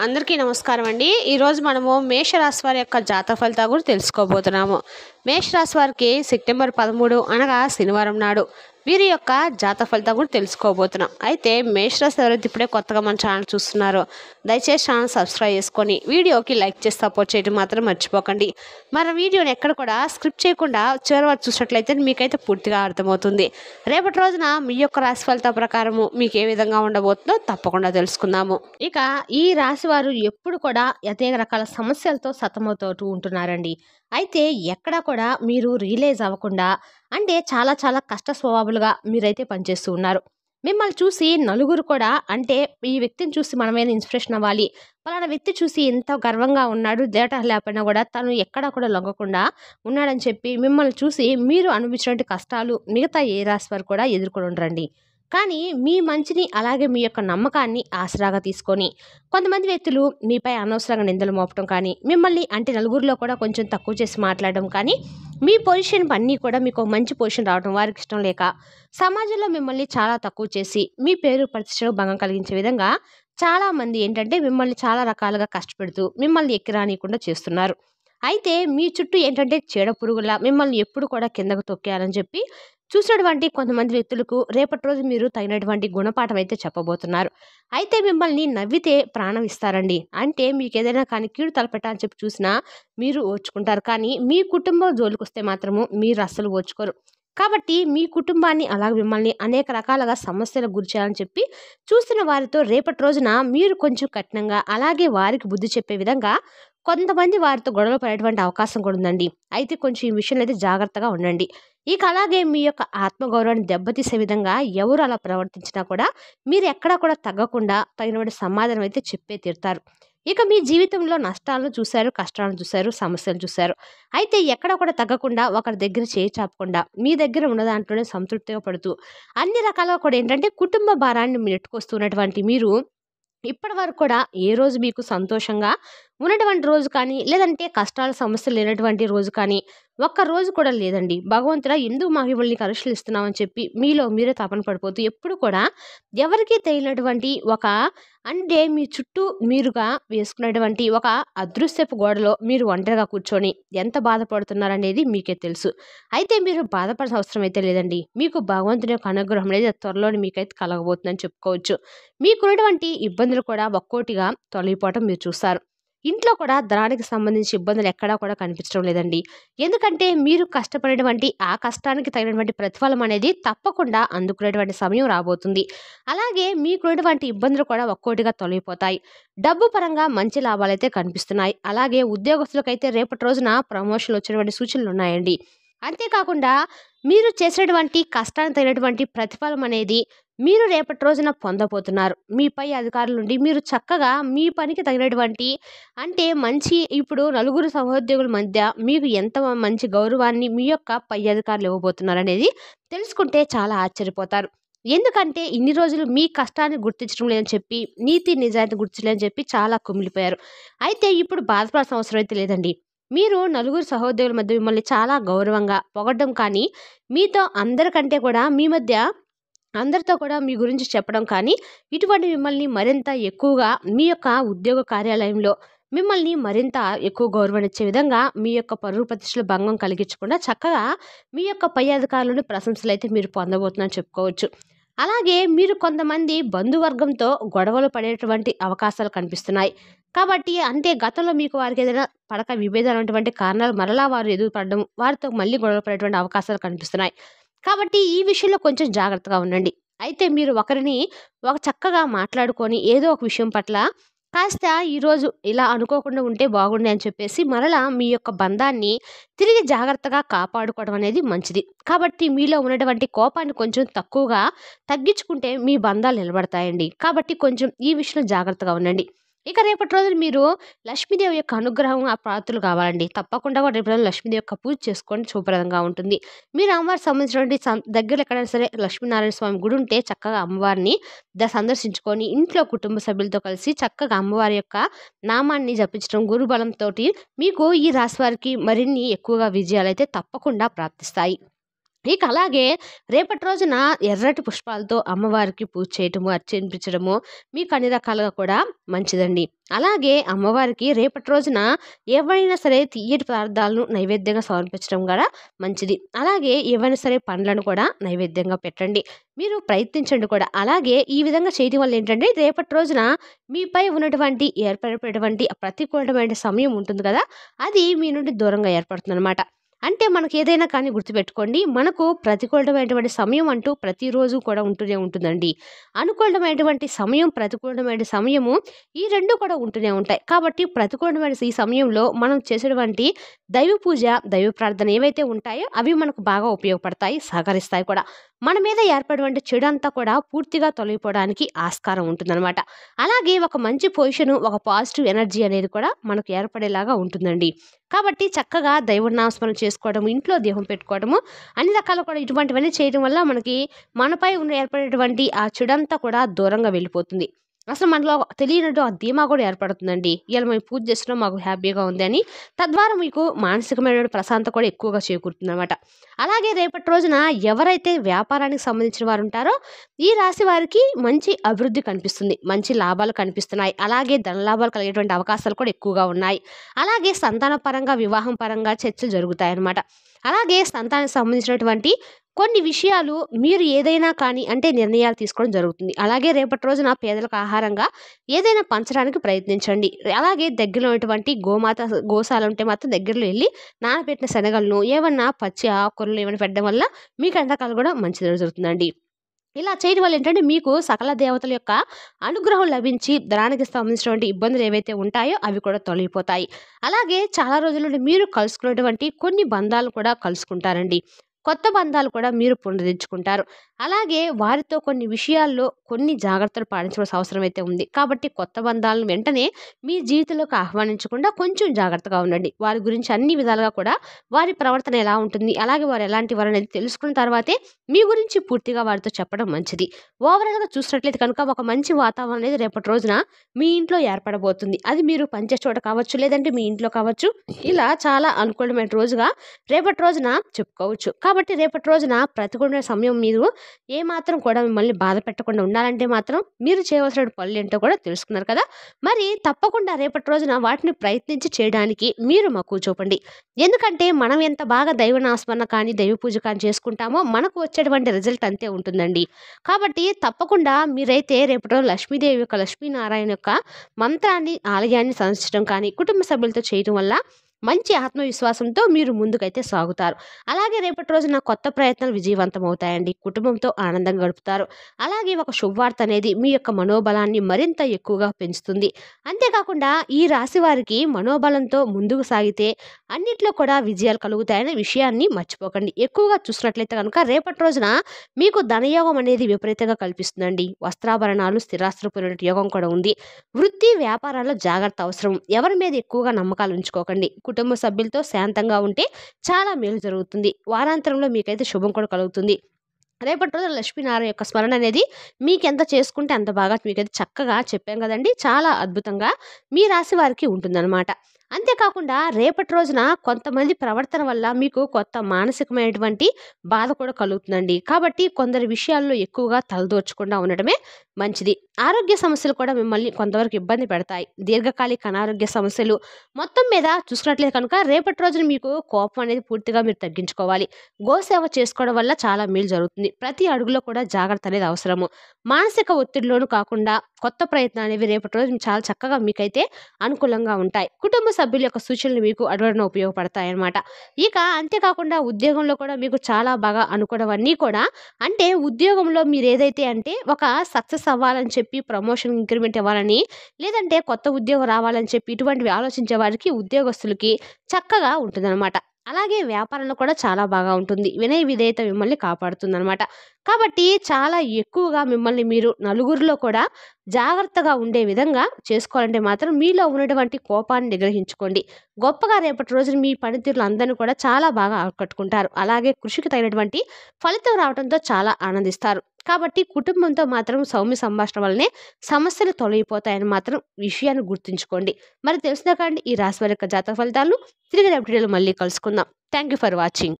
అందరికీ నమస్కారం అండి. ఈరోజు మనము మేషరాశి వారి యొక్క జాతక ఫలితాల గురించి తెలుసుకోబోతున్నాము. మేషరాశి వారికి సెప్టెంబర్ 13 అనగా శనివారం నాడు వీరి యొక్క జాతక ఫలితాల గురించి తెలుసుకోబోతున్నాం. అయితే మేషరాశి ఎవరైతే ఇప్పుడే కొత్తగా మన ఛానల్ చూస్తున్నారో దయచేసి ఛానల్ సబ్స్క్రైబ్ చేసుకొని వీడియోకి లైక్ చేసి సపోర్ట్ చేయడం మాత్రం మర్చిపోకండి. మన వీడియోని ఎక్కడ కూడా స్క్రిప్ట్ చేయకుండా చివరి వరకు చూసినట్లయితే మీకైతే పూర్తిగా అర్థమవుతుంది. రేపటి రోజున మీ యొక్క రాశి ఫలితాల ప్రకారము మీకు ఏ విధంగా ఉండబోతుందో తప్పకుండా తెలుసుకుందాము. ఇక ఈ రాశి వారు ఎప్పుడు కూడా అనేక రకాల సమస్యలతో సతమవుతూ ఉంటున్నారండి. అయితే ఎక్కడా కూడా మీరు రియలైజ్ అవ్వకుండా అంటే చాలా చాలా కష్ట స్వభావాలుగా మీరైతే పనిచేస్తూ ఉన్నారు. మిమ్మల్ని చూసి నలుగురు కూడా అంటే ఈ వ్యక్తిని చూసి మనమైనా ఇన్స్పిరేషన్ అవ్వాలి, పలానా వ్యక్తి చూసి ఎంత గర్వంగా ఉన్నాడు, డేటా లేకపోయినా కూడా తను ఎక్కడా కూడా లొంగకుండా ఉన్నాడని చెప్పి మిమ్మల్ని చూసి మీరు అనుభవించినటువంటి కష్టాలు మిగతా ఏ రాశి వారు కూడా ఎదుర్కొని ఉండరండి. కానీ మీ మంచిని అలాగే మీ యొక్క నమ్మకాన్ని ఆసరాగా తీసుకొని కొంతమంది వ్యక్తులు మీపై అనవసరంగా నిందలు మోపడం కానీ, మిమ్మల్ని అంటే నలుగురిలో కూడా కొంచెం తక్కువ చేసి మాట్లాడడం కానీ, మీ పొజిషన్ అన్నీ కూడా మీకు మంచి పొజిషన్ రావడం వారికి ఇష్టం లేక సమాజంలో మిమ్మల్ని చాలా తక్కువ చేసి మీ పేరు ప్రతిష్టకు భంగం కలిగించే విధంగా చాలామంది ఏంటంటే మిమ్మల్ని చాలా రకాలుగా కష్టపెడుతూ మిమ్మల్ని ఎక్కిరానియకుండా చేస్తున్నారు. అయితే మీ చుట్టూ ఏంటంటే చీడ పురుగులా మిమ్మల్ని ఎప్పుడు కూడా కిందకు తొక్కేయాలని చెప్పి చూసినటువంటి కొంతమంది వ్యక్తులకు రేపటి రోజు మీరు తగినటువంటి గుణపాఠం అయితే చెప్పబోతున్నారు. అయితే మిమ్మల్ని నవ్వితే ప్రాణం ఇస్తారండి. అంటే మీకు ఏదైనా కానీ కీడు తలపెట్టాలని చెప్పి చూసినా మీరు ఓర్చుకుంటారు. కానీ మీ కుటుంబం జోలికొస్తే మాత్రము మీరు అస్సలు ఓర్చుకోరు. కాబట్టి మీ కుటుంబాన్ని అలాగే మిమ్మల్ని అనేక రకాలుగా సమస్యలకు గురి చేయాలని చెప్పి చూస్తున్న వారితో రేపటి రోజున మీరు కొంచెం కఠినంగా అలాగే వారికి బుద్ధి చెప్పే విధంగా కొంతమంది వారితో గొడవలు పడేటువంటి అవకాశం కూడా ఉందండి. అయితే కొంచెం ఈ విషయంలో అయితే జాగ్రత్తగా ఉండండి. ఇక అలాగే మీ యొక్క ఆత్మగౌరవాన్ని దెబ్బతీసే విధంగా ఎవరు అలా ప్రవర్తించినా కూడా మీరు ఎక్కడా కూడా తగ్గకుండా తగినటువంటి సమాధానం అయితే చెప్పే తీరుతారు. ఇక మీ జీవితంలో నష్టాలను చూశారు, కష్టాలను చూశారు, సమస్యలు చూశారు. అయితే ఎక్కడ కూడా తగ్గకుండా ఒకరి దగ్గర చేయి చాపకుండా మీ దగ్గర ఉన్న దాంట్లోనే సంతృప్తిగా పడుతూ అన్ని రకాలుగా కూడా ఏంటంటే కుటుంబ భారాన్ని నెట్టుకొస్తున్నటువంటి మీరు ఇప్పటి వరకు కూడా ఏ రోజు మీకు సంతోషంగా ఉన్నటువంటి రోజు కానీ, లేదంటే కష్టాలు సమస్యలు లేనటువంటి రోజు కానీ ఒక్క రోజు కూడా లేదండి. భగవంతుడా ఎందుకు మాకు ఇవన్నీ పరీక్షలు ఇస్తున్నామని చెప్పి మీలో మీరే తపన పడిపోతూ ఎప్పుడు కూడా ఎవరికీ తెలియనటువంటి ఒక అంటే మీ చుట్టూ మీరుగా వేసుకున్నటువంటి ఒక అదృశ్యపు గోడలో మీరు ఒంటరిగా కూర్చొని ఎంత బాధపడుతున్నారనేది మీకే తెలుసు. అయితే మీరు బాధపడాల్సిన అవసరం అయితే లేదండి. మీకు భగవంతుని యొక్క అనుగ్రహం అనేది త్వరలోనే మీకైతే కలగబోతుందని చెప్పుకోవచ్చు. మీకున్నటువంటి ఇబ్బందులు కూడా ఒక్కోటిగా తొలగిపోవటం మీరు చూస్తారు. ఇంట్లో కూడా ధనానికి సంబంధించి ఇబ్బందులు ఎక్కడా కూడా కనిపించడం లేదండి. ఎందుకంటే మీరు కష్టపడేటువంటి ఆ కష్టానికి తగినటువంటి ప్రతిఫలం అనేది తప్పకుండా అందుకునేటువంటి సమయం రాబోతుంది. అలాగే మీకున్నటువంటి ఇబ్బందులు కూడా ఒక్కోటిగా తొలగిపోతాయి. డబ్బు పరంగా మంచి లాభాలైతే కనిపిస్తున్నాయి. అలాగే ఉద్యోగస్తులకైతే రేపటి రోజున ప్రమోషన్లు వచ్చేటువంటి సూచనలు ఉన్నాయండి. అంతేకాకుండా మీరు చేసేటువంటి కష్టానికి తగినటువంటి ప్రతిఫలం అనేది మీరు రేపటి రోజున పొందబోతున్నారు. మీపై అధికారుల నుండి మీరు చక్కగా మీ పనికి తగినటువంటి అంటే మంచి ఇప్పుడు నలుగురు సహోద్యోగుల మధ్య మీకు ఎంత మంచి గౌరవాన్ని మీ యొక్క పై అధికారులు ఇవ్వబోతున్నారు అనేది తెలుసుకుంటే చాలా ఆశ్చర్యపోతారు. ఎందుకంటే ఇన్ని రోజులు మీ కష్టాన్ని గుర్తించడం లేదని చెప్పి నీతి నిజాయితీ గుర్తించలేదని చెప్పి చాలా కుమిలిపోయారు. అయితే ఇప్పుడు బాధపడాల్సిన అవసరం అయితే లేదండి. మీరు నలుగురు సహోద్యోగుల మధ్య మిమ్మల్ని చాలా గౌరవంగా పొగడ్డం కానీ, మీతో అందరికంటే కూడా మీ మధ్య అందరితో కూడా మీ గురించి చెప్పడం కానీ, ఇటువంటి మిమ్మల్ని మరింత ఎక్కువగా మీ యొక్క ఉద్యోగ కార్యాలయంలో మిమ్మల్ని మరింత ఎక్కువ గౌరవనిచ్చే విధంగా మీ యొక్క పరువు ప్రతిష్టలు భంగం కలిగించకుండా చక్కగా మీ యొక్క పై అధికారులను ప్రశంసలు అయితే మీరు పొందబోతున్నారని చెప్పుకోవచ్చు. అలాగే మీరు కొంతమంది బంధువర్గంతో గొడవలు పడేటువంటి అవకాశాలు కనిపిస్తున్నాయి. కాబట్టి అంటే గతంలో మీకు వారికి ఏదైనా పడక విభేదాలు ఉన్నటువంటి కారణాలు మరలా వారు ఎదురుపడడం, వారితో మళ్ళీ గొడవ పడేటువంటి అవకాశాలు కనిపిస్తున్నాయి. కాబట్టి ఈ విషయంలో కొంచెం జాగ్రత్తగా ఉండండి. అయితే మీరు ఒకరిని ఒక చక్కగా మాట్లాడుకొని ఏదో ఒక విషయం పట్ల కాస్త ఈరోజు ఇలా అనుకోకుండా ఉంటే బాగుండే అని చెప్పేసి మరలా మీ యొక్క బంధాన్ని తిరిగి జాగ్రత్తగా కాపాడుకోవడం అనేది మంచిది. కాబట్టి మీలో ఉన్నటువంటి కోపాన్ని కొంచెం తక్కువగా తగ్గించుకుంటే మీ బంధాలు నిలబడతాయండి. కాబట్టి కొంచెం ఈ విషయంలో జాగ్రత్తగా ఉండండి. ఇక రేపటి రోజున మీరు లక్ష్మీదేవి యొక్క అనుగ్రహం ఆ పాత్రలు కావాలండి. తప్పకుండా కూడా రేపటి రోజున లక్ష్మీదేవి యొక్క పూజ చేసుకోండి, శుభప్రదంగా ఉంటుంది. మీరు అమ్మవారికి సంబంధించినటువంటి దగ్గరలో ఎక్కడైనా సరే లక్ష్మీనారాయణ స్వామి గుడి ఉంటే చక్కగా అమ్మవారిని సందర్శించుకొని ఇంట్లో కుటుంబ సభ్యులతో కలిసి చక్కగా అమ్మవారి యొక్క నామాన్ని జపించడం గురుబలంతోటి మీకు ఈ రాశి వారికి మరిన్ని ఎక్కువగా విజయాలైతే తప్పకుండా ప్రాప్తిస్తాయి. ఇక అలాగే రేపటి రోజున ఎర్రటి పుష్పాలతో అమ్మవారికి పూజ చేయటము, అర్చించడము మీకు అన్ని రకాలుగా కూడా మంచిదండి. అలాగే అమ్మవారికి రేపటి రోజున ఏవైనా సరే తియ్యటి పదార్థాలను నైవేద్యంగా సమర్పించడం కూడా మంచిది. అలాగే ఏవైనా సరే పండ్లను కూడా నైవేద్యంగా పెట్టండి. మీరు ప్రయత్నించండి కూడా. అలాగే ఈ విధంగా చేయడం వల్ల ఏంటంటే రేపటి రోజున మీపై ఉన్నటువంటి ఏర్పడేటువంటి ప్రతికూలమైన సమయం ఉంటుంది కదా! అది మీ నుండి దూరంగా ఏర్పడుతుందనమాట. అంటే మనకి ఏదైనా కానీ గుర్తుపెట్టుకోండి. మనకు ప్రతికూలమైనటువంటి సమయం అంటూ ప్రతిరోజు కూడా ఉంటూనే ఉంటుందండి. అనుకూలమైనటువంటి సమయం, ప్రతికూలమైన సమయము ఈ 2 కూడా ఉంటూనే ఉంటాయి. కాబట్టి ప్రతికూలమైన ఈ సమయంలో మనం చేసేటువంటి దైవ పూజ, దైవ ప్రార్థన ఏవైతే ఉంటాయో అవి మనకు బాగా ఉపయోగపడతాయి, సహకరిస్తాయి కూడా. మన మీద ఏర్పడేటువంటి చెడంతా కూడా పూర్తిగా తొలగిపోవడానికి ఆస్కారం ఉంటుందనమాట. అలాగే ఒక మంచి పొజిషను, ఒక పాజిటివ్ ఎనర్జీ అనేది కూడా మనకు ఏర్పడేలాగా ఉంటుందండి. కాబట్టి చక్కగా దైవనామస్మరణ చేసుకోవడం, ఇంట్లో దీపం పెట్టుకోవడము, అన్ని రకాలు కూడా ఇటువంటివన్నీ చేయడం వల్ల మనకి మనపై ఉన్న ఏర్పడేటువంటి ఆ చెడంతా కూడా దూరంగా వెళ్ళిపోతుంది. అసలు మనలో తెలియనట్టు ఆ ధీమా కూడా ఏర్పడుతుందండి. ఇయాల మేము పూజ చేస్తున్నాం, మాకు హ్యాపీగా ఉంది అని. తద్వారా మీకు మానసికమైనటువంటి ప్రశాంతత కూడా ఎక్కువగా చేకూరుతుందనమాట. అలాగే రేపటి రోజున ఎవరైతే వ్యాపారానికి సంబంధించిన వారు ఉంటారో ఈ రాశి వారికి మంచి అభివృద్ధి కనిపిస్తుంది. మంచి లాభాలు కనిపిస్తున్నాయి. అలాగే ధనలాభాలు కలిగేటువంటి అవకాశాలు కూడా ఎక్కువగా ఉన్నాయి. అలాగే సంతాన పరంగా, వివాహం పరంగా చర్చలు జరుగుతాయన్నమాట. అలాగే సంతానానికి సంబంధించినటువంటి కొన్ని విషయాలు మీరు ఏదైనా కానీ అంటే నిర్ణయాలు తీసుకోవడం జరుగుతుంది. అలాగే రేపటి రోజున పేదలకు ఆహారంగా ఏదైనా పంచడానికి ప్రయత్నించండి. అలాగే దగ్గరలో ఉన్నటువంటి గోశాల ఉంటే మాత్రం దగ్గరలో వెళ్ళి నానబెట్టిన శనగలను, ఏమన్నా పచ్చి ఆకుకూరలు ఏమైనా పెట్టడం వల్ల మీకు అన్ని రకాలు కూడా మంచి జరుగుతుందండి. ఇలా చేయడం వల్ల ఏంటంటే మీకు సకల దేవతల యొక్క అనుగ్రహం లభించి ధనానికి సంబంధించినటువంటి ఇబ్బందులు ఏవైతే ఉంటాయో అవి కూడా తొలగిపోతాయి. అలాగే చాలా రోజుల నుండి మీరు కలుసుకున్నటువంటి కొన్ని బంధాలు కూడా కలుసుకుంటారండి. కొత్త బంధాలు కూడా మీరు పునరుద్ధరించుకుంటారు. అలాగే వారితో కొన్ని విషయాల్లో కొన్ని జాగ్రత్తలు పాటించవలసిన అవసరం అయితే ఉంది. కాబట్టి కొత్త బంధాలను వెంటనే మీ జీవితంలోకి ఆహ్వానించకుండా కొంచెం జాగ్రత్తగా ఉండండి. వారి గురించి అన్ని విధాలుగా కూడా వారి ప్రవర్తన ఎలా ఉంటుంది, అలాగే వారు ఎలాంటి వారు అనేది తెలుసుకున్న తర్వాతే మీ గురించి పూర్తిగా వారితో చెప్పడం మంచిది. ఓవరాల్‌గా చూసినట్లయితే కనుక ఒక మంచి వాతావరణం అనేది రేపటి రోజున మీ ఇంట్లో ఏర్పడబోతుంది. అది మీరు పనిచేసే చోట కావచ్చు, లేదంటే మీ ఇంట్లో కావచ్చు. ఇలా చాలా అనుకూలమైన రోజుగా రేపటి రోజున చెప్పుకోవచ్చు. కాబట్టి రేపటి రోజున ప్రతికూలమైన సమయం మీరు ఏమాత్రం కూడా మిమ్మల్ని బాధ పెట్టకుండా ఉండాలంటే మాత్రం మీరు చేయవలసిన పనులేంటో కూడా తెలుసుకున్నారు కదా! మరి తప్పకుండా రేపటి రోజున వాటిని ప్రయత్నించి చేయడానికి మీరు మక్కువ చూపండి. ఎందుకంటే మనం ఎంత బాగా దైవనామస్మరణ కానీ, దైవ పూజ కానీ చేసుకుంటామో మనకు వచ్చేటువంటి రిజల్ట్ అంతే ఉంటుందండి. కాబట్టి తప్పకుండా మీరైతే రేపటి రోజు లక్ష్మీదేవి యొక్క, లక్ష్మీనారాయణ యొక్క మంత్రాన్ని, ఆలయాన్ని సందర్శించడం కానీ, కుటుంబ సభ్యులతో చేయడం వల్ల మంచి ఆత్మవిశ్వాసంతో మీరు ముందుకైతే సాగుతారు. అలాగే రేపటి రోజున కొత్త ప్రయత్నాలు విజయవంతం అవుతాయండి. కుటుంబంతో ఆనందంగా గడుపుతారు. అలాగే ఒక శుభవార్త అనేది మీ యొక్క మనోబలాన్ని మరింత ఎక్కువగా పెంచుతుంది. అంతేకాకుండా ఈ రాశి వారికి మనోబలంతో ముందుకు సాగితే అన్నిట్లో కూడా విజయాలు కలుగుతాయనే విషయాన్ని మర్చిపోకండి. ఎక్కువగా చూసినట్లయితే కనుక రేపటి రోజున మీకు ధనయోగం అనేది విపరీతంగా కల్పిస్తుందండి. వస్త్రాభరణాలు, స్థిరాస్తులు పొందే యోగం కూడా ఉంది. వృత్తి, వ్యాపారాల్లో జాగ్రత్త అవసరం. ఎవరి మీద ఎక్కువగా నమ్మకాలు ఉంచుకోకండి. కుటుంబ సభ్యులతో శాంతంగా ఉంటే చాలా మేలు జరుగుతుంది. వారాంతంలో మీకైతే శుభం కూడా కలుగుతుంది. రేపటి రోజున లక్ష్మీనారాయణ యొక్క స్మరణ అనేది మీకెంత చేసుకుంటే అంత బాగా మీకైతే చక్కగా చెప్పాం కదండీ! చాలా అద్భుతంగా మీ రాశి వారికి ఉంటుందన్నమాట. అంతేకాకుండా రేపటి రోజున కొంతమంది ప్రవర్తన వల్ల మీకు కొత్త మానసికమైనటువంటి బాధ కూడా కలుగుతుందండి. కాబట్టి కొందరి విషయాల్లో ఎక్కువగా తలదూర్చకుండా ఉండడమే మంచిది. ఆరోగ్య సమస్యలు కూడా మిమ్మల్ని కొంతవరకు ఇబ్బంది పెడతాయి. దీర్ఘకాలిక అనారోగ్య సమస్యలు మొత్తం మీద చూసుకున్నట్లయితే కనుక రేపటి రోజున మీకు కోపం అనేది పూర్తిగా మీరు తగ్గించుకోవాలి. గోసేవ చేసుకోవడం వల్ల చాలా మేలు జరుగుతుంది. ప్రతి అడుగులో కూడా జాగ్రత్త అనేది అవసరము. మానసిక ఒత్తిడిలోనూ కాకుండా కొత్త ప్రయత్నాలు అనేవి రేపటి రోజు చాలా చక్కగా మీకైతే అనుకూలంగా ఉంటాయి. కుటుంబ సభ్యుల యొక్క సూచనలు మీకు అడుగడుగునా ఉపయోగపడతాయి అన్నమాట. ఇక అంతేకాకుండా ఉద్యోగంలో కూడా మీకు చాలా బాగా అనుకోవడవన్నీ కూడా అంటే ఉద్యోగంలో మీరు ఏదైతే అంటే ఒక సక్సెస్ అవ్వాలని చెప్పి ప్రమోషన్, ఇంక్రిమెంట్ ఇవ్వాలని, లేదంటే కొత్త ఉద్యోగం రావాలని చెప్పి ఇటువంటివి ఆలోచించే వారికి, ఉద్యోగస్తులకి చక్కగా ఉంటుందన్నమాట. అలాగే వ్యాపారంలో కూడా చాలా బాగా ఉంటుంది. వినయ విధేయత మిమ్మల్ని కాపాడుతుందన్నమాట. కాబట్టి చాలా ఎక్కువగా మిమ్మల్ని మీరు నలుగురిలో కూడా జాగ్రత్తగా ఉండే విధంగా చేసుకోవాలంటే మాత్రం మీలో ఉన్నటువంటి కోపాన్ని నిగ్రహించుకోండి. గొప్పగా రేపటి రోజున మీ పనితీరులు అందరిని కూడా చాలా బాగా ఆకట్టుకుంటారు. అలాగే కృషికి తగినటువంటి ఫలితం రావడంతో చాలా ఆనందిస్తారు. కాబట్టి కుటుంబంతో మాత్రం సౌమ్య సంభాషణ వల్లనే సమస్యలు తొలగిపోతాయని మాత్రం విషయాన్ని గుర్తుంచుకోండి. మరి తెలిసిన కాండి ఈ రాశి వారి యొక్క జాతక ఫలితాలను తిరిగి రేపటి వీడియోలో మళ్ళీ కలుసుకుందాం. Thank you for watching.